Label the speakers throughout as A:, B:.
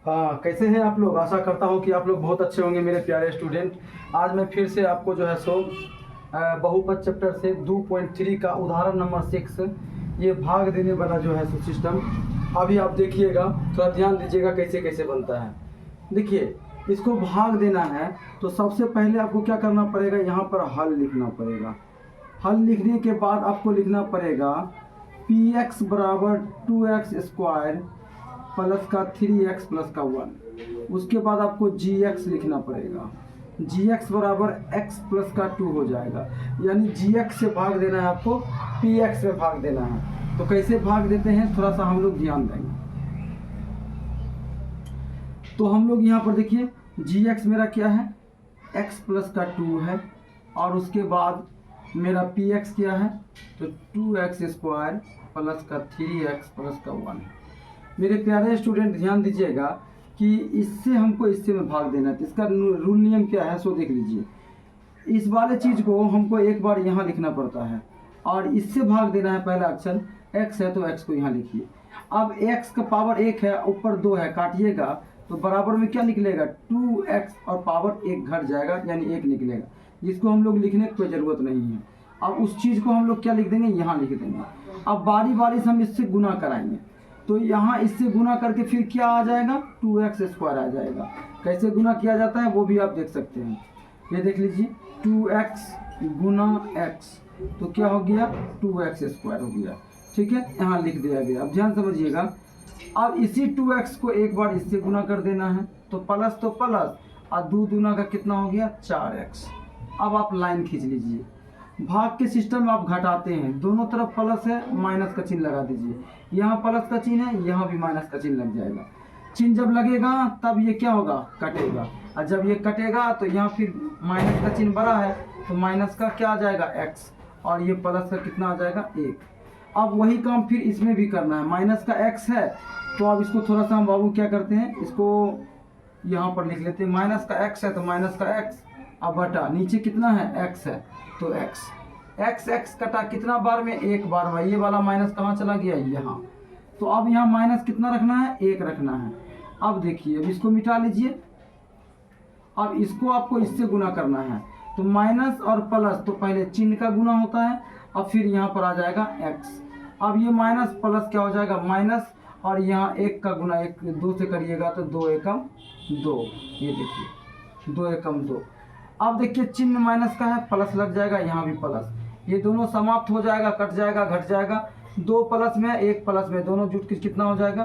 A: हाँ, कैसे हैं आप लोग। आशा करता हूँ कि आप लोग बहुत अच्छे होंगे मेरे प्यारे स्टूडेंट। आज मैं फिर से आपको जो है सो बहुपद चैप्टर से 2.3 का उदाहरण नंबर 6 ये भाग देने वाला जो है सो सिस्टम अभी आप देखिएगा। थोड़ा ध्यान दीजिएगा कैसे कैसे बनता है। देखिए, इसको भाग देना है तो सबसे पहले आपको क्या करना पड़ेगा, यहाँ पर हल लिखना पड़ेगा। हल लिखने के बाद आपको लिखना पड़ेगा px बराबर 2x² प्लस का 3x प्लस का 1। उसके बाद आपको gx लिखना पड़ेगा। gx बराबर x प्लस का 2 हो जाएगा, यानी gx से भाग देना है आपको, px में भाग देना है। तो कैसे भाग देते हैं थोड़ा सा हम लोग ध्यान देंगे। तो हम लोग यहाँ पर देखिए gx मेरा क्या है, x प्लस का 2 है, और उसके बाद मेरा px क्या है, तो 2x² प्लस का 3x प्लस का 1 है। मेरे प्यारे स्टूडेंट ध्यान दीजिएगा कि इससे हमको इससे में भाग देना है। तो इसका रूल नियम क्या है सो देख लीजिए। इस वाले चीज़ को हमको एक बार यहाँ लिखना पड़ता है और इससे भाग देना है। पहला अक्षर x है तो x को यहाँ लिखिए। अब x का पावर 1 है, ऊपर 2 है, काटिएगा तो बराबर में क्या निकलेगा, 2x और पावर 1 घट जाएगा यानी 1 निकलेगा, जिसको हम लोग लिखने की कोई ज़रूरत नहीं है। अब उस चीज़ को हम लोग क्या लिख देंगे, यहाँ लिख देंगे। अब बारी बारी से हम इससे गुना कराएंगे। तो यहाँ इससे गुना करके फिर क्या आ जाएगा, 2x² आ जाएगा। कैसे गुना किया जाता है वो भी आप देख सकते हैं। ये देख लीजिए, 2x गुना x, तो क्या हो गया, 2x² हो गया। ठीक है, यहाँ लिख दिया गया। अब ध्यान समझिएगा। अब इसी 2x को एक बार इससे गुना कर देना है, तो प्लस तो प्लस और 2 दूना का कितना हो गया, 4x। अब आप लाइन खींच लीजिए। भाग के सिस्टम में आप घटाते हैं, दोनों तरफ प्लस है, माइनस का चिन्ह लगा दीजिए। यहाँ प्लस का चिन्ह है, यहाँ भी माइनस का चिन्ह लग जाएगा। चिन्ह जब लगेगा तब ये क्या होगा, कटेगा, और जब ये कटेगा तो यहाँ फिर माइनस का चिन्ह बड़ा है तो माइनस का क्या आ जाएगा, x, और ये प्लस का कितना आ जाएगा, 1। अब वही काम फिर इसमें भी करना है। माइनस का x है तो अब इसको थोड़ा सा हम बाबू क्या करते हैं, इसको यहाँ पर लिख लेते हैं। माइनस का x है तो माइनस का x, अब बटा नीचे कितना है, x है तो x कटा कितना बार में, एक बार में। ये वाला माइनस कहाँ चला गया, यहाँ। तो अब यहाँ माइनस कितना रखना है, 1 रखना है। अब देखिए, अब इसको मिटा लीजिए। अब इसको आपको इससे गुना करना है, तो माइनस और प्लस तो पहले चिन्ह का गुना होता है, अब फिर यहाँ पर आ जाएगा x। अब ये माइनस प्लस क्या हो जाएगा, माइनस, और यहाँ 1 का गुना 1 2 से करिएगा तो 2 एकम 2। ये देखिए 2 एकम 2। अब देखिए चिन्ह माइनस का है, प्लस लग जाएगा, यहाँ भी प्लस। ये दोनों समाप्त हो जाएगा, कट जाएगा, घट जाएगा। 2 प्लस में 1 प्लस में दोनों जुट के कितना हो जाएगा,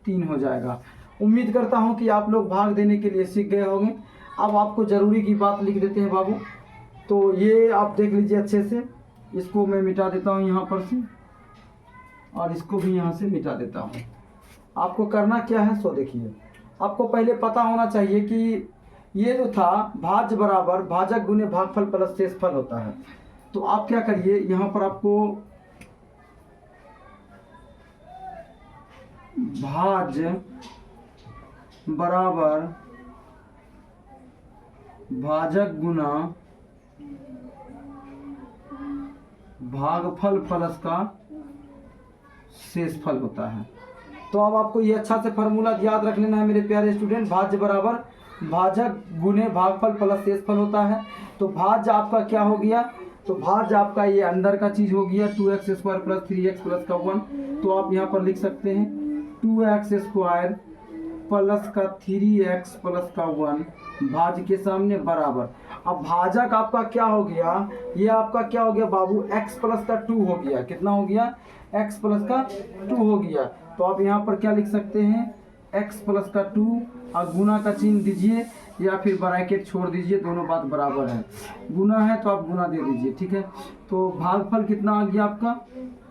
A: 3 हो जाएगा। उम्मीद करता हूँ कि आप लोग भाग देने के लिए सीख गए होंगे। अब आपको ज़रूरी की बात लिख देते हैं बाबू। तो ये आप देख लीजिए अच्छे से। इसको मैं मिटा देता हूँ यहाँ पर से, और इसको भी यहाँ से मिटा देता हूँ। आपको करना क्या है सो देखिए। आपको पहले पता होना चाहिए कि ये जो था भाज्य बराबर भाजक गुने भागफल प्लस शेषफल होता है। तो आप क्या करिए, यहाँ पर आपको भाज्य बराबर भाजक गुना भागफल प्लस का शेषफल होता है। तो अब आपको ये अच्छा से फार्मूला याद रख लेना है मेरे प्यारे स्टूडेंट। भाज्य बराबर भाजक गुने भागफल प्लस शेषफल होता है। तो भाज्य आपका क्या हो गया, तो भाज्य आपका ये अंदर का चीज़ हो गया, 2x² प्लस 3x प्लस का 1। तो आप यहाँ पर लिख सकते हैं 2x² प्लस का 3x प्लस का 1 भाज्य के सामने बराबर। अब भाजक आपका क्या हो गया, ये आपका क्या हो गया बाबू, x प्लस का 2 हो गया। कितना हो गया, x प्लस का 2 हो गया। तो आप यहाँ पर क्या लिख सकते हैं, x प्लस का 2, और गुना का चिन्ह दीजिए या फिर ब्रैकेट छोड़ दीजिए, दोनों बात बराबर है। गुना है तो आप गुना दे दीजिए, ठीक है। तो भागफल कितना आ गया आपका,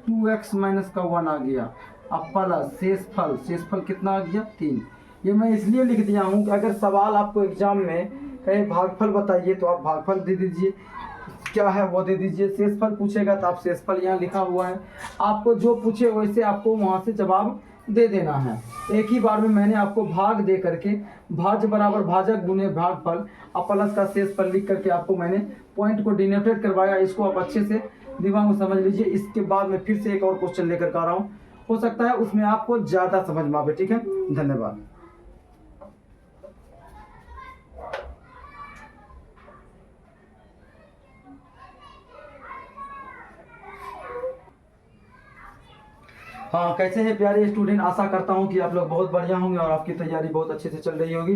A: 2x माइनस का 1 आ गया। अब प्लस शेषफल कितना आ गया, 3। ये मैं इसलिए लिख दिया हूँ कि अगर सवाल आपको एग्जाम में कहे भागफल बताइए तो आप भागफल दे दीजिए, क्या है वो दे दीजिए। शेषफल पूछेगा तो आप शेषफल यहाँ लिखा हुआ है, आपको जो पूछे वैसे आपको वहाँ से जवाब दे देना है। एक ही बार में मैंने आपको भाग दे करके भाज्य बराबर भाजक गुने भागफल और प्लस का शेषफल लिख करके आपको मैंने पॉइंट को डिनोटेट करवाया। इसको आप अच्छे से दिमाग में समझ लीजिए। इसके बाद मैं फिर से एक और क्वेश्चन लेकर आ रहा हूँ, हो सकता है उसमें आपको ज़्यादा समझ में आवे। ठीक है, धन्यवाद। हाँ, कैसे हैं प्यारे स्टूडेंट, आशा करता हूं कि आप लोग बहुत बढ़िया होंगे और आपकी तैयारी बहुत अच्छे से चल रही होगी।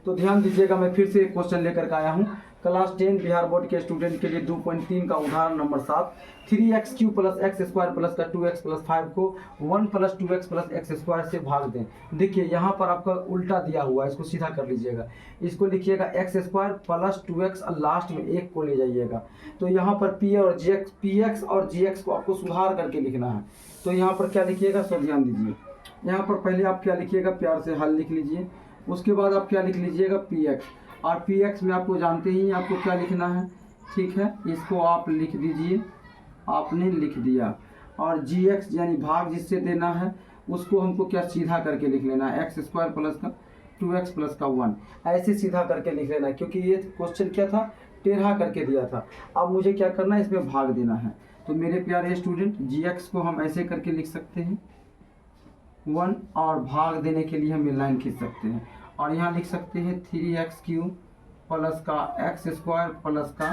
A: तो ध्यान दीजिएगा, मैं फिर से एक क्वेश्चन लेकर के आया हूं क्लास 10 बिहार बोर्ड के स्टूडेंट के लिए 2.3 का उदाहरण number 7। 3x³ plus x square plus का 2x प्लस 5 को 1 plus 2x plus x square से भाग दें। देखिए यहाँ पर आपका उल्टा दिया हुआ है, इसको सीधा कर लीजिएगा। इसको लिखिएगा एक्स स्क्वायर प्लस 2x और लास्ट में 1 को ले जाइएगा। तो यहाँ पर px और gx को आपको सुधार करके लिखना है। तो यहाँ पर क्या लिखिएगा, सब ध्यान दीजिए। यहाँ पर पहले आप क्या लिखिएगा, प्यार से हल लिख लीजिए। उसके बाद आप क्या लिख लीजिएगा, px, और px में आपको जानते ही आपको क्या लिखना है, ठीक है। इसको आप लिख दीजिए, आपने लिख दिया। और gx यानी भाग जिससे देना है उसको हमको क्या सीधा करके लिख लेना है, एक्स स्क्वायर प्लस का 2x प्लस का 1, ऐसे सीधा करके लिख लेना है, क्योंकि ये क्वेश्चन क्या था, टेढ़ा करके दिया था। अब मुझे क्या करना है, इसमें भाग देना है। तो मेरे प्यारे स्टूडेंट, gx को हम ऐसे करके लिख सकते हैं 1, और भाग देने के लिए हम ये लाइन खींच सकते हैं और यहाँ लिख सकते हैं 3x³ प्लस का एक्स स्क्वायर प्लस का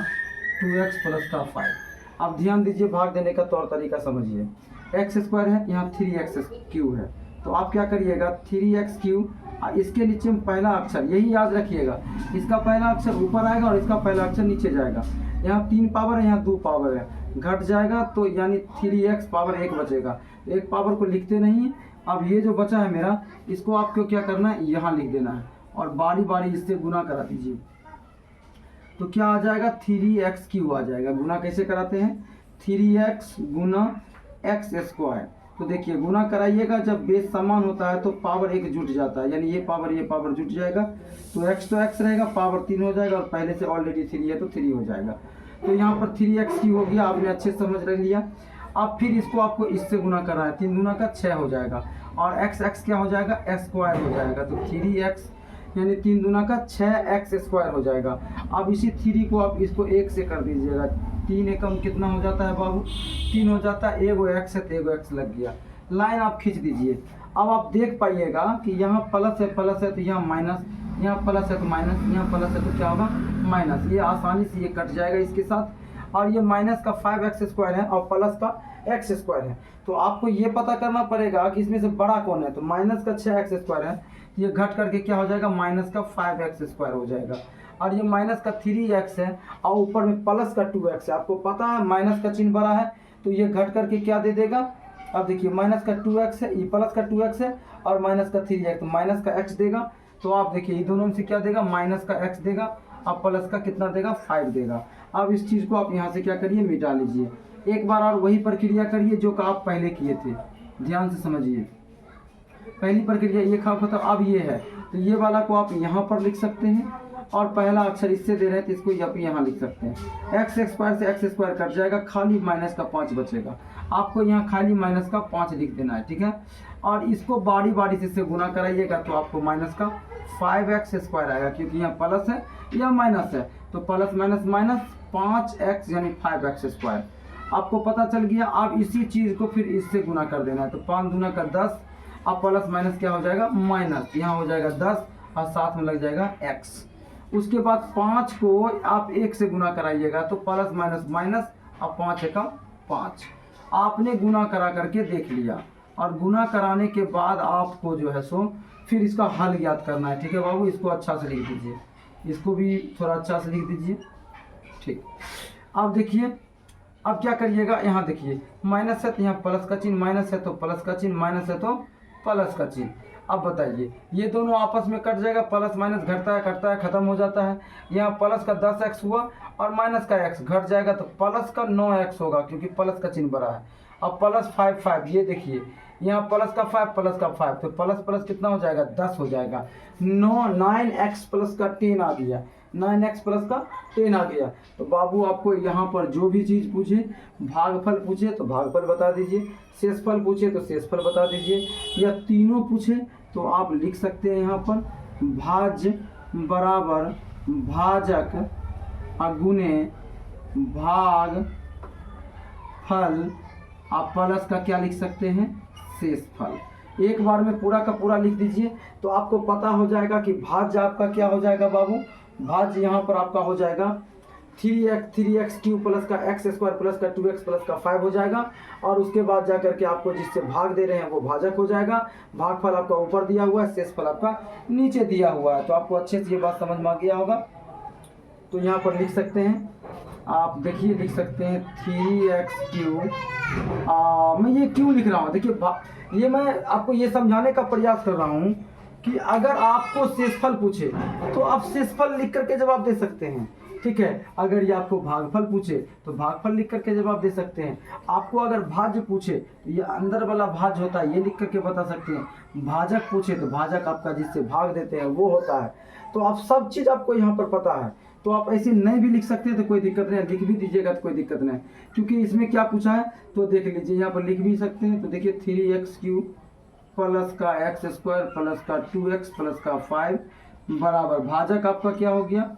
A: 2x प्लस का 5। अब ध्यान दीजिए, भाग देने का तौर तरीका समझिए। एक्स स्क्वायर है, यहाँ 3x³ है, तो आप क्या करिएगा 3x³, इसके नीचे में पहला अक्षर, यही याद रखिएगा, इसका पहला अक्षर ऊपर आएगा और इसका पहला अक्षर नीचे जाएगा। यहाँ 3 पावर है, यहाँ 2 पावर है, घट जाएगा तो यानी 3x पावर 1 बचेगा। एक पावर को लिखते नहीं। अब ये जो बचा है मेरा, इसको आपको क्या करना है, यहाँ लिख देना है और बारी बारी इससे गुना करा दीजिए। तो क्या आ जाएगा, 3x³ आ जाएगा। गुना कैसे कराते हैं, 3x गुना एक्स स्क्वायर। तो देखिए गुना कराइएगा, जब बेस समान होता है तो पावर 1 जुट जाता है, यानी ये पावर जुट जाएगा। तो x रहेगा, पावर 3 हो जाएगा, और पहले से ऑलरेडी 3 है तो 3 हो जाएगा। तो यहाँ पर 3x³ हो गया, आपने अच्छे से समझ लिया। अब फिर इसको आपको इससे गुना करना है, 3 गुना का 6 हो जाएगा, और x क्या हो जाएगा, स्क्वायर हो जाएगा। तो 3x यानी 3 गुना का 6x स्क्वायर हो जाएगा। अब इसी 3 को आप इसको 1 से कर दीजिएगा। 3 एकम कितना हो जाता है बाबू, 3 हो जाता है। एगो x है तो एगो x लग गया। लाइन आप खींच दीजिए। अब आप देख पाइएगा कि यहाँ प्लस है तो यहाँ माइनस, यहाँ प्लस है तो माइनस, यहाँ प्लस है तो क्या होगा, माइनस। ये आसानी से ये कट जाएगा इसके साथ। और ये माइनस का 5x स्क्वायर है और प्लस का x स्क्वायर है। तो आपको ये पता करना पड़ेगा कि इसमें से बड़ा कौन है। तो माइनस का 6x स्क्वायर है, ये घट करके क्या हो जाएगा, माइनस का 5x स्क्वायर हो जाएगा। और ये माइनस का 3x है और ऊपर में प्लस का 2x है। आपको पता है माइनस का चिन्ह बड़ा है, तो ये घट करके क्या दे देगा। अब देखिए माइनस का 2x है, ये प्लस का 2x है और माइनस का 3x, तो माइनस का x देगा। तो आप देखिए ये दोनों में से क्या देगा, माइनस का x देगा और प्लस का कितना देगा, 5 देगा। अब इस चीज़ को आप यहाँ से क्या करिए, मिटा लीजिए। एक बार और वही प्रक्रिया करिए जो कि आप पहले किए थे। ध्यान से समझिए, पहली प्रक्रिया ये खा खत्म। अब ये है तो ये वाला को आप यहाँ पर लिख सकते हैं, और पहला अक्षर इससे दे रहे हैं तो इसको आप यहाँ लिख सकते हैं। एक्स स्क्वायर से एक्स स्क्वायर कट जाएगा, खाली माइनस का 5 बचेगा। आपको यहाँ खाली माइनस का 5 लिख देना है, ठीक है। और इसको बारी बारी से इससे गुना कराइएगा तो आपको माइनस का 5x स्क्वायर आएगा, क्योंकि यहाँ प्लस है या माइनस है, तो प्लस माइनस माइनस 5x यानी 5x स्क्वायर। आपको पता चल गया। अब इसी चीज़ को फिर इससे गुना कर देना है। तो 5 दूना का 10, अब प्लस माइनस क्या हो जाएगा, माइनस, यहाँ हो जाएगा 10 और साथ में लग जाएगा x। उसके बाद 5 को आप 1 से गुना कराइएगा तो प्लस माइनस माइनस, अब 5 एकम 5। आपने गुना करा करके देख लिया, और गुना कराने के बाद आपको जो है सो फिर इसका हल याद करना है, ठीक है बाबू। इसको अच्छा से लिख दीजिए, इसको भी थोड़ा अच्छा से लिख दीजिए, ठीक। अब देखिए, अब क्या करिएगा, यहाँ देखिए माइनस है तो यहाँ प्लस का चिन्ह, माइनस है तो प्लस का चिन्ह, माइनस है तो प्लस का चिन्ह। अब बताइए, ये दोनों आपस में कट जाएगा, प्लस माइनस घटता है खत्म हो जाता है। यहाँ प्लस का 10x हुआ और माइनस का x घट जाएगा तो प्लस का 9x होगा, क्योंकि प्लस का चिन्ह बड़ा है। अब प्लस 5, ये देखिए यहाँ प्लस का 5 प्लस का 5, तो प्लस प्लस कितना हो जाएगा, 10 हो जाएगा। 9x प्लस का 10 आ गया, 9x प्लस का 10 आ गया। तो बाबू आपको यहाँ पर जो भी चीज़ पूछे, भागफल पूछे तो भागफल बता दीजिए, शेषफल पूछे तो शेषफल बता दीजिए, या तीनों पूछे तो आप लिख सकते हैं यहाँ पर भाज्य बराबर भाजक गुने भाग फल। आप प्लस का क्या लिख सकते हैं, शेषफल। एक बार में पूरा का पूरा लिख दीजिए तो आपको पता हो जाएगा कि भाज्य आपका क्या हो जाएगा बाबू। भाज्य यहाँ पर आपका हो जाएगा 3x क्यूब प्लस का एक्स स्क्वायर प्लस का 2x प्लस का 5 हो जाएगा। और उसके बाद जा करके आपको जिससे भाग दे रहे हैं वो भाजक हो जाएगा। भागफल आपका ऊपर दिया हुआ है, शेषफल आपका नीचे दिया हुआ है। तो आपको अच्छे से ये बात समझ में आ गया होगा। तो यहाँ पर लिख सकते हैं, आप देखिए लिख सकते हैं 3x क्यूब। मैं ये क्यों लिख रहा हूँ, देखिए ये मैं आपको ये समझाने का प्रयास कर रहा हूँ कि अगर आपको शेषफल पूछे तो आप शेषफल लिख करके जवाब दे सकते हैं, ठीक है। अगर ये आपको भागफल पूछे तो भागफल लिख करके जवाब दे सकते हैं। आपको अगर भाज्य पूछे तो ये अंदर वाला भाज्य होता है, ये लिख करके बता सकते हैं। भाजक पूछे तो भाजक आपका जिससे भाग देते हैं वो होता है। तो आप सब चीज़ आपको यहाँ पर पता है, तो आप ऐसे नहीं भी लिख सकते हैं तो कोई दिक्कत नहीं, लिख भी दीजिएगा तो कोई दिक्कत नहीं, क्योंकि इसमें क्या पूछा है तो देख लीजिए। यहाँ पर लिख भी सकते हैं, तो देखिए 3x क्यूब प्लस का एक्स स्क्वायर प्लस का 2x प्लस का 5 बराबर भाजक आपका क्या हो गया,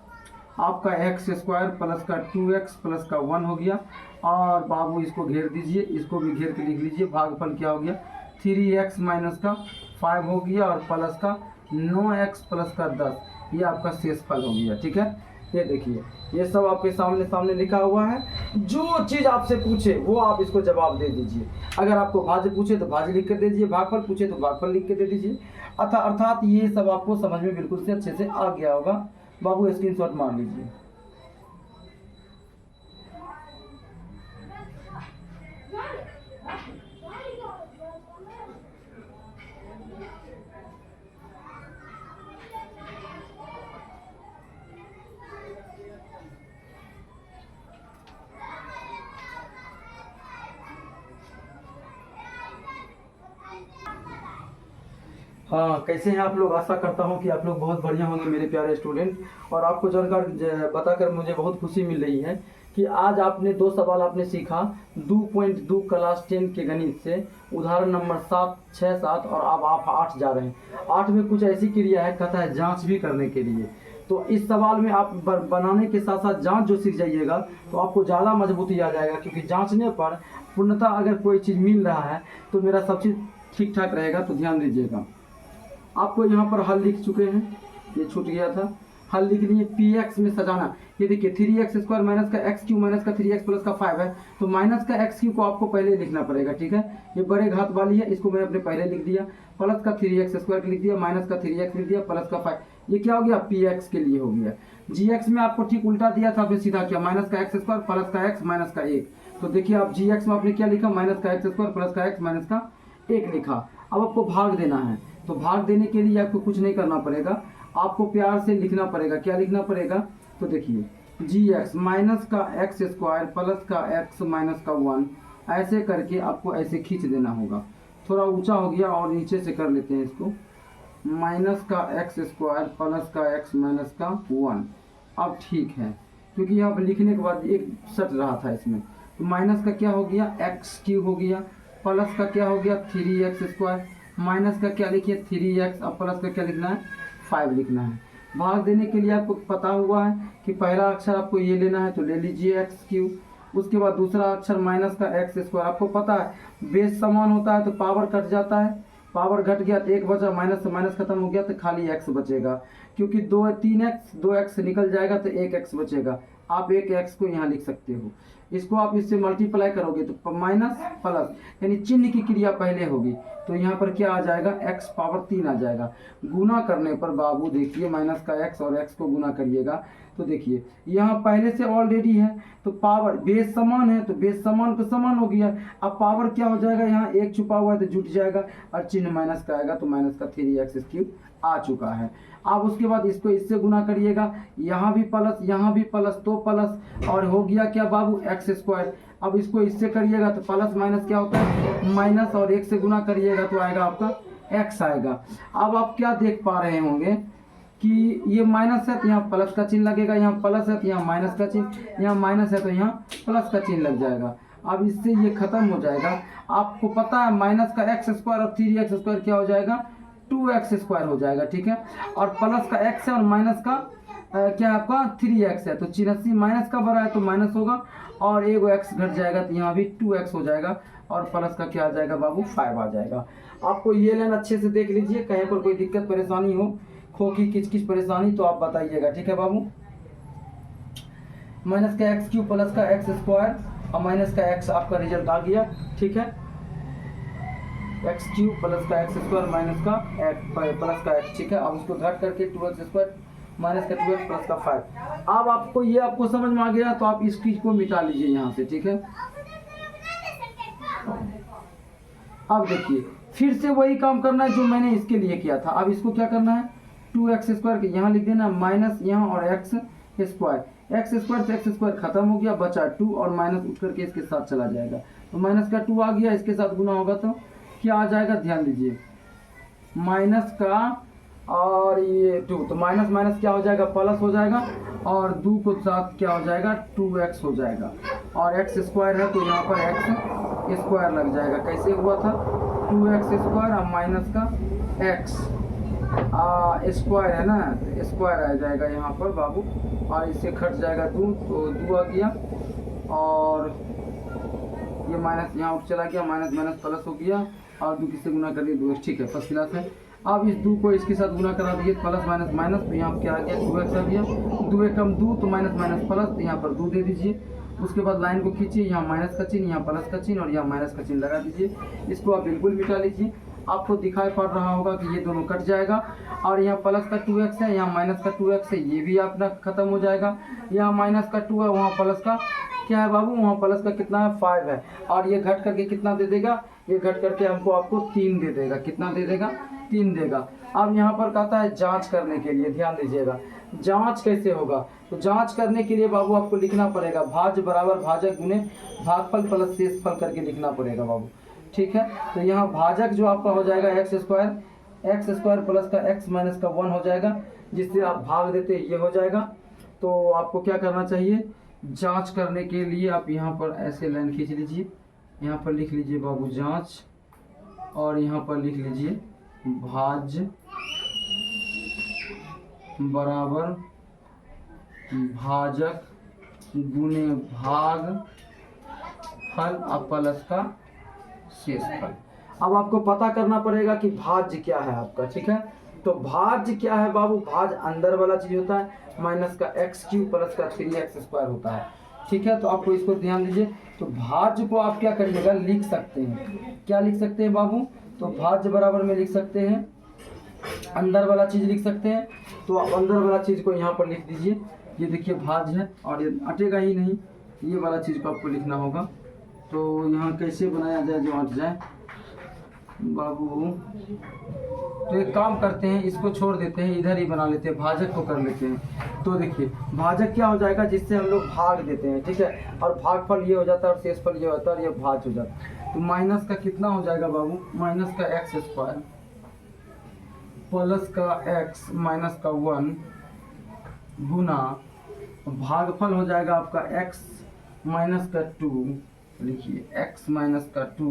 A: आपका एक्स स्क्वायर प्लस का 2x प्लस का 1 हो गया। और बाबू इसको घेर दीजिए, इसको भी घेर के लिख लीजिए। भागफल क्या हो गया 3x माइनस का 5 हो गया और प्लस का 9x प्लस का 10, ये आपका शेषफल हो गया, ठीक है। ये देखिए ये सब आपके सामने लिखा हुआ है। जो चीज़ आपसे पूछे वो आप इसको जवाब दे दीजिए। अगर आपको भाज्य पूछे तो भाज्य लिख कर दे दीजिए, भागफल पूछे तो भागफल लिख के दे दीजिए। अर्थात ये सब आपको समझ में बिल्कुल से अच्छे से आ गया होगा। बाबू स्क्रीनशॉट मार लीजिए। हाँ, कैसे हैं आप लोग। आशा करता हूँ कि आप लोग बहुत बढ़िया होंगे मेरे प्यारे स्टूडेंट। और आपको जानकर बताकर मुझे बहुत खुशी मिल रही है कि आज आपने 2 सवाल आपने सीखा 2.2 क्लास 10 के गणित से, उदाहरण नंबर 7, 6, 7 और अब आप 8 जा रहे हैं। 8 में कुछ ऐसी क्रिया है, कहता है जाँच भी करने के लिए। तो इस सवाल में आप बनाने के साथ साथ जाँच जो सीख जाइएगा तो आपको ज़्यादा मजबूती आ जाएगा, क्योंकि जाँचने पर पूर्णतः अगर कोई चीज़ मिल रहा है तो मेरा सब चीज़ ठीक ठाक रहेगा। तो ध्यान दीजिएगा, आपको यहाँ पर हल लिख चुके हैं, ये छूट गया था। हल लिख लिए px में सजाना। ये देखिए 3x स्क्वायर माइनस का एक्स क्यू माइनस का 3x प्लस का 5 है, तो माइनस का एक्स क्यू को आपको पहले लिखना पड़ेगा, ठीक है। ये बड़े घात वाली है, इसको मैंने अपने पहले लिख दिया। प्लस का 3x स्क्वायर लिख दिया, माइनस का 3x लिख दिया, प्लस का 5। ये क्या हो गया px के लिए हो गया। gx में आपको ठीक उल्टा दिया था, आपने सीधा किया माइनस का एक्स स्क्वायर प्लस का एक्स माइनस का 1। तो देखिए आप gx में आपने क्या लिखा, माइनस का एक्स स्क्वायर प्लस का एक्स माइनस का 1 लिखा। अब आपको भाग देना है, तो भाग देने के लिए आपको कुछ नहीं करना पड़ेगा, आपको प्यार से लिखना पड़ेगा। क्या लिखना पड़ेगा, तो देखिए gx माइनस का एक्स स्क्वायर प्लस का एक्स माइनस का 1, ऐसे करके आपको ऐसे खींच देना होगा। थोड़ा ऊंचा हो गया और नीचे से कर लेते हैं इसको, माइनस का एक्स स्क्वायर प्लस का एक्स माइनस का 1। अब ठीक है, क्योंकि यहाँ पर लिखने के बाद एक सट रहा था इसमें। तो माइनस का क्या हो गया एक्स क्यूब हो गया, प्लस का क्या हो गया 3x स्क्वायर, माइनस का क्या लिखिए 3x, अब प्लस का क्या लिखना है 5 लिखना है। भाग देने के लिए आपको पता हुआ है कि पहला अक्षर आपको ये लेना है, तो ले लीजिए एक्स क्यूब। उसके बाद दूसरा अक्षर माइनस का एक्स स्क्वायर। आपको पता है बेस समान होता है तो पावर कट जाता है, पावर घट गया तो 1 बचा, माइनस से माइनस खत्म हो गया तो खाली x बचेगा, क्योंकि 2x निकल जाएगा तो 1x बचेगा। आप 1x को यहाँ लिख सकते हो। इसको आप इससे मल्टीप्लाई करोगे तो माइनस प्लस, यानी चिन्ह की क्रिया पहले होगी, तो यहाँ पर क्या आ जाएगा x पावर 3 आ जाएगा। गुना करने पर बाबू देखिए माइनस का x और x को गुना करिएगा तो देखिए यहाँ पहले से ऑलरेडी है, तो पावर बेस समान है तो बेस समान को समान हो गया। अब पावर क्या हो जाएगा, यहाँ 1 छुपा हुआ है तो जुट जाएगा और चिन्ह माइनस का आएगा, तो माइनस का 3x क्यूब आ चुका है। अब उसके बाद इसको इससे गुना करिएगा, यहाँ भी प्लस यहाँ भी प्लस, तो प्लस और हो गया क्या बाबू एक्स स्क्वायर। अब इसको इससे करिएगा तो प्लस माइनस क्या होता है माइनस, और 1 से गुना करिएगा तो आएगा आपका x आएगा। अब आप क्या देख पा रहे होंगे कि ये माइनस है तो यहाँ प्लस का चिन्ह लगेगा, यहाँ प्लस है तो यहाँ माइनस का चिन्ह, यहाँ माइनस है तो यहाँ प्लस का चिन्ह लग जाएगा। अब इससे ये खत्म हो जाएगा। आपको पता है माइनस का एक्स स्क्वायर और 3x स्क्वायर क्या हो जाएगा 2x स्क्वायर हो जाएगा, ठीक है। और प्लस का x है और माइनस का क्या आपका 3x है, तो चिन्ह माइनस का बड़ा है तो माइनस होगा, और एक x घट जाएगा तो यहाँ भी 2x हो जाएगा, और प्लस का क्या आ जाएगा बाबू 5 आ जाएगा। आपको ये लाइन अच्छे से देख लीजिए, कहीं पर कोई दिक्कत परेशानी हो, खोखी किच किच परेशानी तो आप बताइएगा, ठीक है बाबू। माइनस का एक्स क्यूब प्लस का एक्स स्क्वायर और माइनस का एक्स आपका रिजल्ट आ गया, ठीक है। एक्स क्यूब प्लस का एक्स स्क्वायर माइनस का प्लस का एक्स, ठीक है। अब उसको घट करके 2x स्क्वायर माइनस का 2x प्लस का 5। अब आपको ये आपको समझ में आ गया तो आप इस चीज को मिटा लीजिए यहाँ से, ठीक है। अब देखिए फिर से वही काम करना है जो मैंने इसके लिए किया था। अब इसको क्या करना है, 2x स्क्वायर के यहाँ लिख देना माइनस यहाँ और एक्स स्क्वायर, एक्स स्क्वायर से एक्स स्क्वायर खत्म हो गया, बचा 2 और माइनस उठ करके इसके साथ चला जाएगा, तो माइनस का 2 आ गया, इसके साथ गुना होगा तो क्या आ जाएगा, ध्यान दीजिए माइनस का और ये 2, तो माइनस माइनस क्या हो जाएगा, प्लस हो जाएगा और 2 को साथ क्या हो जाएगा 2x हो जाएगा, और x स्क्वायर है तो यहाँ पर x स्क्वायर लग जाएगा। कैसे हुआ था, 2x स्क्वायर और माइनस का x स्क्वायर है ना, स्क्वायर आ जाएगा यहाँ पर बाबू, और इससे घट जाएगा 2 तो 2 आ गया, और ये माइनस यहाँ उठ चला गया, माइनस माइनस प्लस हो गया और 2 किससे गुना कर दिए 2x, ठीक है, फर्स्ट क्लास है। अब इस 2 को इसके साथ गुना करा दिए, प्लस माइनस माइनस, तो यहाँ क्या आ गया 2x आ गया, 2 कम 2 तो माइनस माइनस प्लस, तो यहाँ पर 2 दे दीजिए। उसके बाद लाइन को खींचिए, यहाँ माइनस का चिन्ह, यहाँ प्लस का चिन्ह और यहाँ माइनस का चिन्ह लगा दीजिए। इसको आप बिल्कुल मिटा लीजिए, आपको दिखाई पड़ रहा होगा कि ये दोनों कट जाएगा, और यहाँ प्लस का 2x है, यहाँ माइनस का 2x है, ये भी अपना खत्म हो जाएगा। यहाँ माइनस का 2 है, वहाँ प्लस का क्या है बाबू, वहाँ प्लस का कितना है 5 है, और ये घट करके कितना दे देगा, ये घट करके हमको आपको 3 दे देगा, कितना दे देगा 3 देगा। अब यहाँ पर कहता है जांच करने के लिए, ध्यान दीजिएगा जांच कैसे होगा, तो जांच करने के लिए बाबू आपको लिखना पड़ेगा भाज्य बराबर भाजक गुने भागफल प्लस शेषफल करके लिखना पड़ेगा बाबू, ठीक है। तो यहाँ भाजक जो आपका हो जाएगा एक्स स्क्वायर प्लस का एक्स माइनस का 1 हो जाएगा, जिससे आप भाग देते ये हो जाएगा। तो आपको क्या करना चाहिए, जांच करने के लिए आप यहाँ पर ऐसे लाइन खींच लीजिए, यहाँ पर लिख लीजिए बाबू जांच, और यहाँ पर लिख लीजिए भाज्य बराबर भाजक गुने भाग फल और प्लस का शेषफल। अब आपको पता करना पड़ेगा कि भाज्य क्या है आपका, ठीक है। तो भाज्य क्या है बाबू, भाज्य अंदर वाला चीज होता है, माइनस का एक्स क्यूब प्लस का 3x स्क्वायर होता है, ठीक है। तो आपको इसको ध्यान दीजिए, तो भाज्य को आप क्या करिएगा, लिख सकते हैं, क्या लिख सकते हैं बाबू, तो भाज्य बराबर में लिख सकते हैं अंदर वाला चीज लिख सकते हैं। तो आप अंदर वाला चीज को यहाँ पर लिख दीजिए, ये देखिए भाज्य है और ये अटेगा ही नहीं, ये वाला चीज को आपको लिखना होगा। तो यहाँ कैसे बनाया जाए जो अट जाए बाबू, तो एक काम करते हैं, इसको छोड़ देते हैं, इधर ही बना लेते हैं, भाजक को कर लेते हैं। तो देखिए भाजक क्या हो जाएगा, जिससे हम लोग भाग देते हैं, ठीक है, और भागफल ये हो जाता है और शेषफल ये होता है और ये भाज्य हो जाता है। तो माइनस का कितना हो जाएगा बाबू, माइनस का एक्स स्क्वायर प्लस का एक्स माइनस का 1 गुना भागफल हो जाएगा आपका एक्स माइनस का 2, लिखिए एक्स माइनस का 2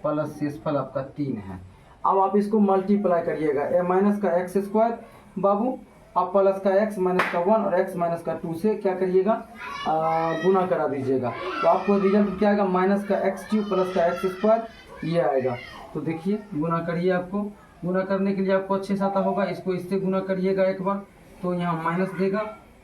A: प्लस शेषफल आपका 3 है। अब आप इसको मल्टीप्लाई करिएगा, ए माइनस का एक्स स्क्वायर बाबू आप प्लस का एक्स माइनस का 1 और एक्स माइनस का 2 से क्या करिएगा गुना करा दीजिएगा, तो आपको रिजल्ट क्या आएगा, माइनस का एक्स क्यूब प्लस का एक्स स्क्वायर ये आएगा। तो देखिए गुना करिए, आपको गुना करने के लिए आपको अच्छे से आता होगा, इसको इससे गुना करिएगा एक बार, तो यहाँ माइनस देगा,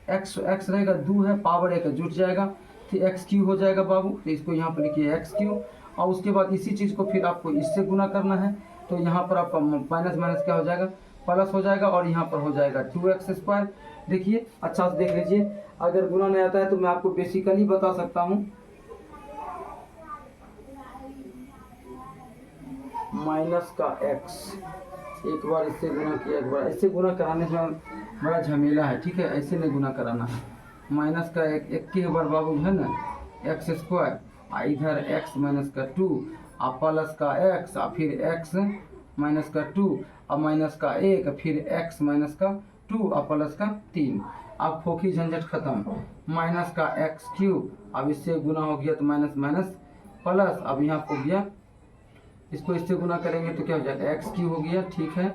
A: एक्स रहेगा 2 है, पावर 1 जुट जाएगा, फिर एक्स क्यू हो जाएगा बाबू, तो इसको यहाँ पर लिखिए एक्स क्यू, और उसके बाद इसी चीज़ को फिर आपको इससे गुना करना है, तो यहाँ पर आपका माइनस माइनस क्या हो जाएगा, प्लस हो जाएगा, और यहाँ पर हो जाएगा 2x स्क्वायर। देखिए अच्छा से देख लीजिए, अगर गुना नहीं आता है तो मैं आपको बेसिकली बता सकता हूँ, माइनस का x एक बार इससे गुना किया, एक बार इससे गुना कराने से बड़ा झमेला है, ठीक है, ऐसे नहीं गुना कराना है। माइनस का एक के बार बाबू है ना एक्स स्क्वायर, इधर x माइनस का 2 और प्लस का x और फिर x माइनस का 2 और माइनस का 1 फिर x माइनस का 2 और प्लस का 3। अब फोकी झंझट खत्म, माइनस का एक्स क्यूब, अब इससे गुना हो गया तो माइनस माइनस प्लस, अब यहाँ हो गया, इसको इससे गुना करेंगे तो क्या हो जाएगा एक्स क्यू हो गया, ठीक है,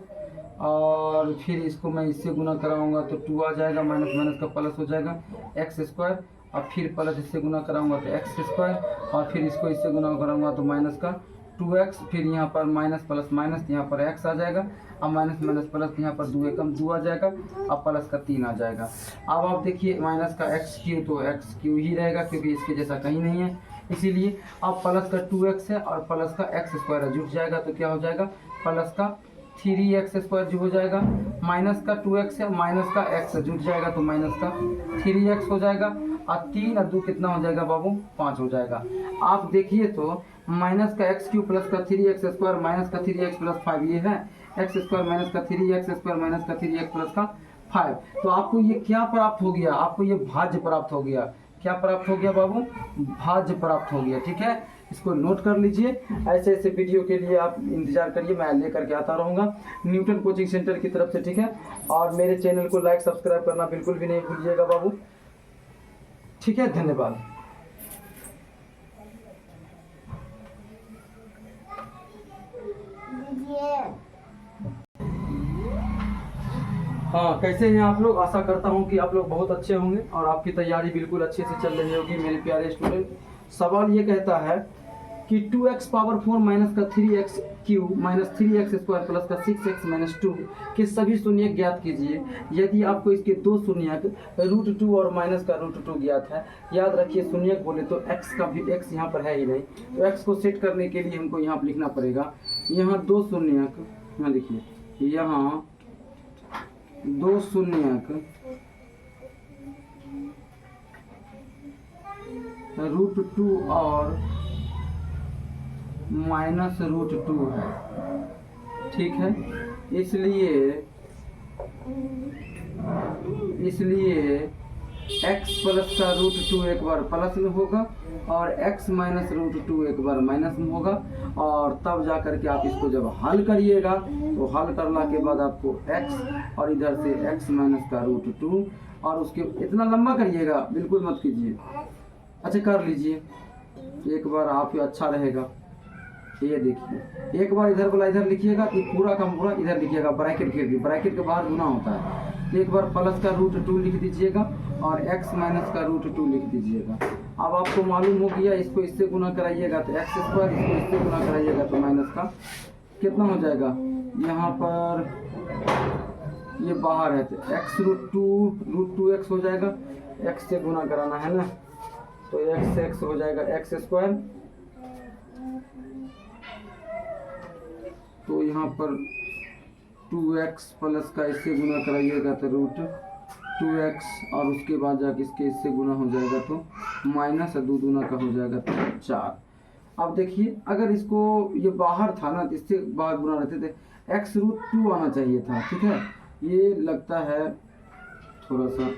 A: और फिर इसको मैं इससे गुना कराऊंगा तो 2 आ जाएगा, माइनस माइनस का प्लस हो जाएगा एक्स स्क्वायर, और फिर प्लस इससे गुना कराऊंगा तो एक्स स्क्वायर, और फिर इसको इससे गुना कराऊंगा तो माइनस का 2x, फिर यहाँ पर माइनस प्लस माइनस यहाँ पर x आ जाएगा, अब माइनस माइनस प्लस यहाँ पर 2 एकम 2 आ जाएगा, अब प्लस का 3 आ जाएगा। अब आप देखिए माइनस का x³ तो x³ ही रहेगा क्योंकि इसके जैसा कहीं नहीं है, इसीलिए अब प्लस का 2x है और प्लस का x² जुट जाएगा तो क्या हो जाएगा प्लस का 3x² जो हो जाएगा, माइनस का 2x है माइनस का x जुट जाएगा तो माइनस का 3x हो जाएगा, और 3 और 2 कितना हो जाएगा बाबू 5 हो जाएगा। आप देखिए तो माइनस का x³ प्लस का 3x² माइनस का 3x प्लस 5 ये है, x² माइनस का 3x² माइनस का 3x प्लस का 5। तो आपको ये क्या प्राप्त हो गया, आपको ये भाज्य प्राप्त हो गया। क्या प्राप्त हो गया बाबू, भाज्य प्राप्त हो गया। ठीक है, इसको नोट कर लीजिए। ऐसे ऐसे वीडियो के लिए आप इंतजार करिए, मैं लेकर के आता रहूँगा न्यूटन कोचिंग सेंटर की तरफ से। ठीक है, और मेरे चैनल को लाइक सब्सक्राइब करना बिल्कुल भी नहीं भूलिएगा बाबू। ठीक है, धन्यवाद। हाँ, कैसे हैं आप लोग? आशा करता हूँ कि आप लोग बहुत अच्छे होंगे और आपकी तैयारी बिल्कुल अच्छे से चल रही होगी मेरे प्यारे स्टूडेंट। सवाल ये कहता है कि 2x पावर 4 माइनस का 3x³ माइनस 3x² प्लस का 6x माइनस 2 के सभी शून्यक ज्ञात कीजिए। यदि आपको इसके दो शून्यक √2 और माइनस का √2 ज्ञात है, याद रखिए शून्यक बोले तो x का भी x यहाँ पर है ही नहीं, तो x को सेट करने के लिए हमको यहाँ पर लिखना पड़ेगा। यहाँ दो शून्यक, यहाँ लिखिए, यहाँ दो शून्यक √2 और माइनस √2 है। ठीक है, इसलिए x प्लस का √2 एक बार प्लस में होगा और x माइनस √2 एक बार माइनस में होगा, और तब जा करके आप इसको जब हल करिएगा तो हल करने के बाद आपको x और इधर से x माइनस का √2 और उसके इतना लंबा करिएगा, बिल्कुल मत कीजिए। अच्छा कर लीजिए एक बार, आप अच्छा रहेगा। ये देखिए, एक बार इधर वाला इधर लिखिएगा तो पूरा का पूरा इधर लिखिएगा, ब्रैकेट घेर दिए, ब्रैकेट के बाहर गुना होता है। एक बार प्लस का √2 लिख दीजिएगा और x माइनस का √2 लिख दीजिएगा। अब आपको मालूम हो गया, इसको इससे गुना कराइएगा तो x², इसको इससे गुना कराइएगा तो माइनस का कितना हो जाएगा, यहाँ पर ये बाहर है तो x√2x हो जाएगा, x से गुना कराना है ना, तो x हो जाएगा x², तो यहाँ पर 2x प्लस का इससे गुना कराइएगा तो √2x, और उसके बाद जाके इससे गुना हो जाएगा तो माइनस 2 दूना का हो जाएगा तो 4। अब देखिए, अगर इसको ये बाहर था ना तो इससे बाहर गुना रहते थे, x√2 आना चाहिए था। ठीक है, ये लगता है थोड़ा सा,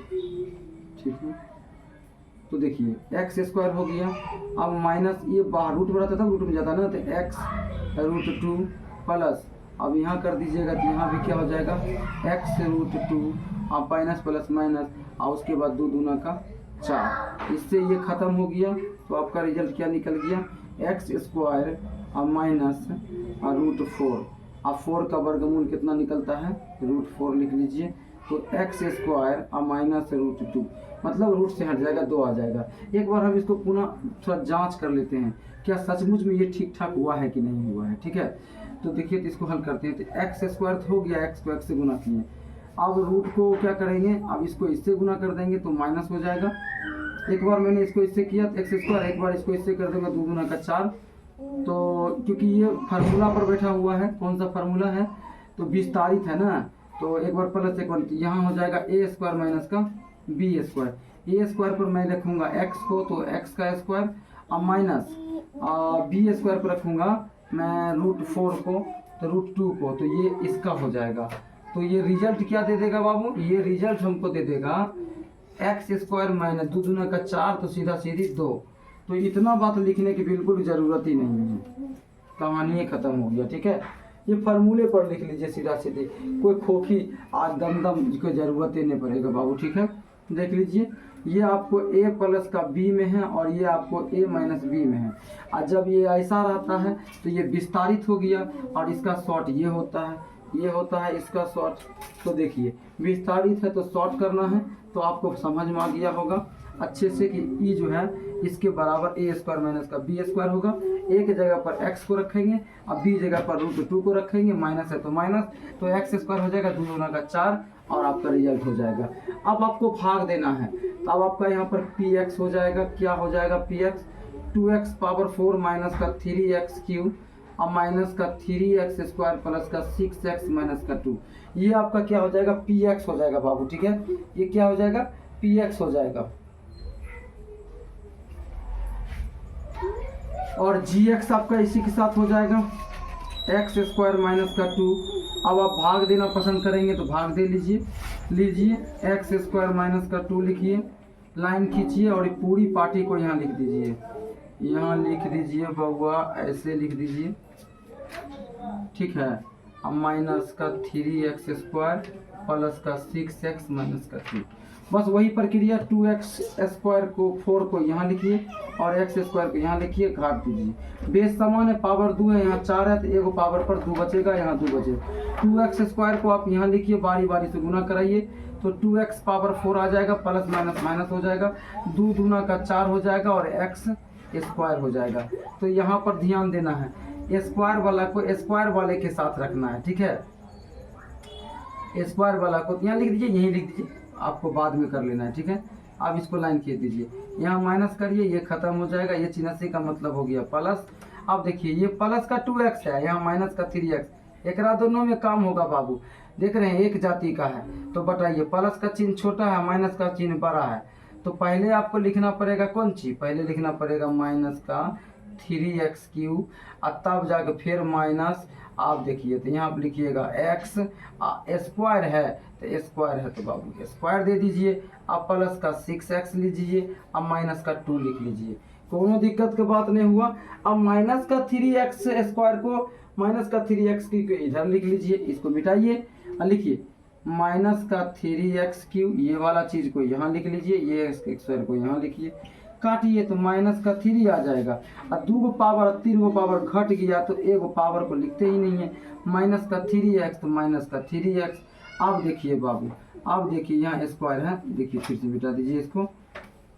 A: ठीक है, तो देखिए x² हो गया। अब माइनस ये बाहर रूट में रहता था, रूट में जाता ना, तो x√2 प्लस, अब यहाँ कर दीजिएगा तो यहाँ भी क्या हो जाएगा x√2, अब माइनस प्लस माइनस, और उसके बाद 2 दूना का 4, इससे ये ख़त्म हो गया। तो आपका रिजल्ट क्या निकल गया, x² और माइनस √4, अब 4 का वर्गमूल कितना निकलता है, √4 लिख लीजिए, तो x² और माइनस √2, मतलब रूट से हट जाएगा 2 आ जाएगा। एक बार हम इसको पुनः थोड़ा जांच कर लेते हैं, क्या सचमुच में ये ठीक ठाक हुआ है कि नहीं हुआ है। ठीक है, तो देखिए तो इसको हल करते हैं, तो x² हो गया, x को x से गुना किए, अब रूट को क्या करेंगे, अब इसको इससे गुना कर देंगे तो माइनस हो जाएगा। एक बार मैंने इसको इससे किया तो x², एक बार इसको इससे कर देंगे 2 दूना का 4, तो क्योंकि ये फार्मूला पर बैठा हुआ है, कौन सा फार्मूला है, तो विस्तारित है ना, तो एक बार प्लस एक बार यहाँ हो जाएगा a² माइनस का b², a² पर मैं रखूँगा x को तो x का स्क्वायर, और माइनस b² पर रखूँगा मैं √4 को तो √2 को, तो ये इसका हो जाएगा। तो ये रिजल्ट क्या दे देगा बाबू, ये रिजल्ट हमको दे देगा x² माइनस 2 दूना का 4, तो सीधा सीधी 2। तो इतना बात लिखने की बिल्कुल ज़रूरत ही नहीं है, कहानी ख़त्म हो गया। ठीक है, ये फार्मूले पर लिख लीजिए सीधा सीधे, कोई खोखी आज दम की ज़रूरत ही नहीं पड़ेगा बाबू। ठीक है, देख लीजिए, ये आपको a प्लस का b में है और ये आपको a माइनस b में है, और जब ये ऐसा रहता है तो ये विस्तारित हो गया, और इसका शॉर्ट ये होता है, ये होता है इसका शॉर्ट। तो देखिए विस्तारित है तो शॉर्ट करना है, तो आपको समझ में आ गया होगा। अच्छे से कि ई जो है इसके बराबर ए स्क्वायर माइनस का बी स्क्वायर होगा। एक जगह पर एक्स को रखेंगे और बी जगह पर √2 को रखेंगे, माइनस है तो माइनस, तो एक्स स्क्वायर हो जाएगा 2 गुना का 4 और आपका रिजल्ट हो जाएगा। अब आपको भाग देना है, तो अब आपका यहाँ पर पी एक्स हो जाएगा, क्या हो जाएगा P x 2x power 4 minus का 3x क्यूब और माइनस का 3x स्क्वायर प्लस का 6x माइनस का 2, ये आपका क्या हो जाएगा पी एक्स हो जाएगा बाबू। ठीक है, ये क्या हो जाएगा पी एक्स हो जाएगा। और जी एक्स आपका इसी के साथ हो जाएगा एक्स स्क्वायर माइनस का 2। अब आप भाग देना पसंद करेंगे तो भाग दे लीजिए एक्स स्क्वायर माइनस का 2 लिखिए, लाइन खींचिए और पूरी पार्टी को यहाँ लिख दीजिए, यहाँ लिख दीजिए बउआ, ऐसे लिख दीजिए। ठीक है, अब माइनस का 3x स्क्वायर प्लस का 6x माइनस का 2, बस वही प्रक्रिया 2x स्क्वायर को 4 को यहाँ लिखिए और x स्क्वायर को यहाँ लिखिए, घाट दीजिए। बेस समान है, पावर 2 है, यहाँ 4 है तो एगो पावर पर 2 बचेगा, यहाँ 2 बचेगा। 2x स्क्वायर को आप यहाँ लिखिए, बारी बारी से गुना कराइए तो 2x पावर 4 आ जाएगा, प्लस माइनस माइनस हो जाएगा, 2 दूना का 4 हो जाएगा और x स्क्वायर हो जाएगा। तो यहाँ पर ध्यान देना है, स्क्वायर वाला को स्क्वायर वाले के साथ रखना है। ठीक है, स्क्वायर वाला को यहाँ लिख दीजिए, यहीं लिख दीजिए, आपको बाद में कर लेना है। ठीक है, आप इसको लाइन खींच दीजिए, यहाँ माइनस करिए, ये खत्म हो जाएगा, ये चिन्ह से का मतलब हो गया प्लस। अब देखिए ये प्लस का 2x है, यहाँ माइनस का 3x, एकरा दोनों में काम होगा बाबू, देख रहे हैं एक जाति का है। तो बताइए प्लस का चिन्ह छोटा है, माइनस का चिन्ह बड़ा है, तो पहले आपको लिखना पड़ेगा कौन चीज, पहले लिखना पड़ेगा माइनस का 3x क्यूब और तब जाके फिर माइनस। आप देखिए तो यहाँ पर लिखिएगा x स्क्वायर है तो स्क्वायर है तो बाबू स्क्वायर दे दीजिए, आप प्लस का 6x लीजिए, अब माइनस का 2 लिख लीजिए, कोनो दिक्कत की बात नहीं हुआ। अब माइनस का 3x स्क्वायर को माइनस का 3x की इधर लिख लीजिए, इसको मिटाइए और लिखिए माइनस का 3x क्यूब, ये वाला चीज़ को यहाँ लिख लीजिए, ये स्क्वायर को यहाँ लिखिए, काटिए तो माइनस का 3 आ जाएगा और 2 पावर 3 पावर घट गया तो एगो पावर को लिखते ही नहीं है, माइनस का 3x तो माइनस का 3x। अब देखिए बाबू, अब देखिए यहाँ स्क्वायर है, देखिए फिर से मिटा दीजिए इसको,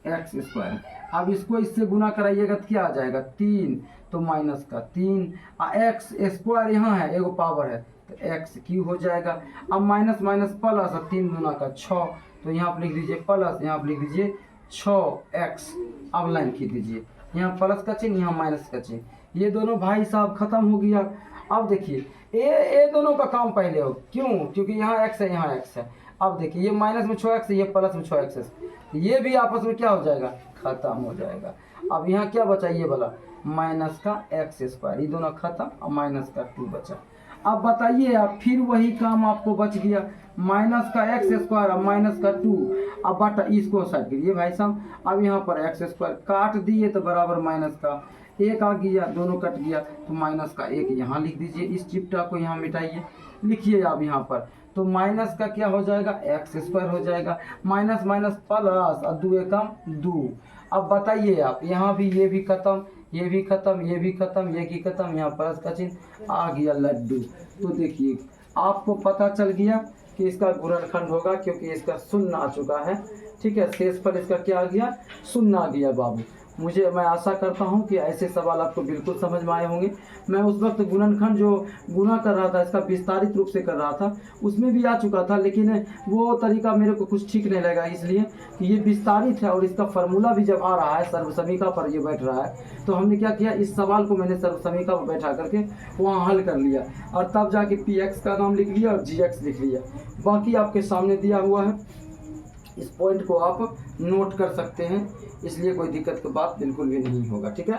A: एक्स स्क्वायर। अब इसको इससे गुना कराइएगा तो क्या आ जाएगा 3, तो माइनस का 3 और एक्स स्क्वायर यहाँ है, एगो पावर है तो एक्स क्यूब हो जाएगा। अब माइनस माइनस प्लस और 3 दूना का 6, तो यहाँ पर लिख दीजिए प्लस, यहाँ पर लिख दीजिए 6x। अब लाइन खींच दीजिए, यहाँ प्लस का चिन्ह, यहाँ माइनस का चिन्ह, ये दोनों भाई साहब खत्म हो गया। अब देखिए ये दोनों का काम पहले हो, क्यों, क्योंकि यहाँ x है यहाँ x है। अब देखिए ये माइनस में 6x है, ये प्लस में 6x है, ये भी आपस में क्या हो जाएगा खत्म हो जाएगा। अब यहाँ क्या बचा, ये वाला माइनस का x स्क्वायर, ये दोनों खत्म और माइनस का 2 बचा। अब बताइए आप, फिर वही काम आपको बच गया, माइनस का एक्स स्क्वायर और माइनस का 2, अब बटा इसको साइड करिए भाई साहब। अब यहाँ पर एक्स स्क्वायर काट दिए तो बराबर माइनस का 1 आ गया, दोनों कट गया तो माइनस का 1 यहाँ लिख दीजिए, इस चिपटा को यहाँ मिटाइए, लिखिए आप यहाँ पर, तो माइनस का क्या हो जाएगा एक्स स्क्वायर हो जाएगा, माइनस माइनस प्लस और 2 एकम 2। अब बताइए आप, यहाँ भी ये भी खत्म, ये भी खत्म, ये भी खत्म, ये की खत्म, यहाँ प्लस का चिन्ह आ गया लड्डू। तो देखिए आपको पता चल गया कि इसका गुणनखंड होगा, क्योंकि इसका शून्य आ चुका है। ठीक है, शेषफल इसका क्या आ गया, शून्य आ गया बाबू। मैं आशा करता हूं कि ऐसे सवाल आपको बिल्कुल समझ में आए होंगे। मैं उस वक्त गुणनखंड जो गुना कर रहा था, इसका विस्तारित रूप से कर रहा था, उसमें भी आ चुका था, लेकिन वो तरीका मेरे को कुछ ठीक नहीं लगा, इसलिए कि ये विस्तारित है और इसका फार्मूला भी जब आ रहा है सर्वसमीका पर ये बैठ रहा है, तो हमने क्या किया, इस सवाल को मैंने सर्वसमीका पर बैठा करके वहाँ हल कर लिया और तब जाके px का नाम लिख लिया और gx लिख लिया। बाकी आपके सामने दिया हुआ है, इस पॉइंट को आप नोट कर सकते हैं, इसलिए कोई दिक्कत की बात बिल्कुल भी नहीं होगा। ठीक है।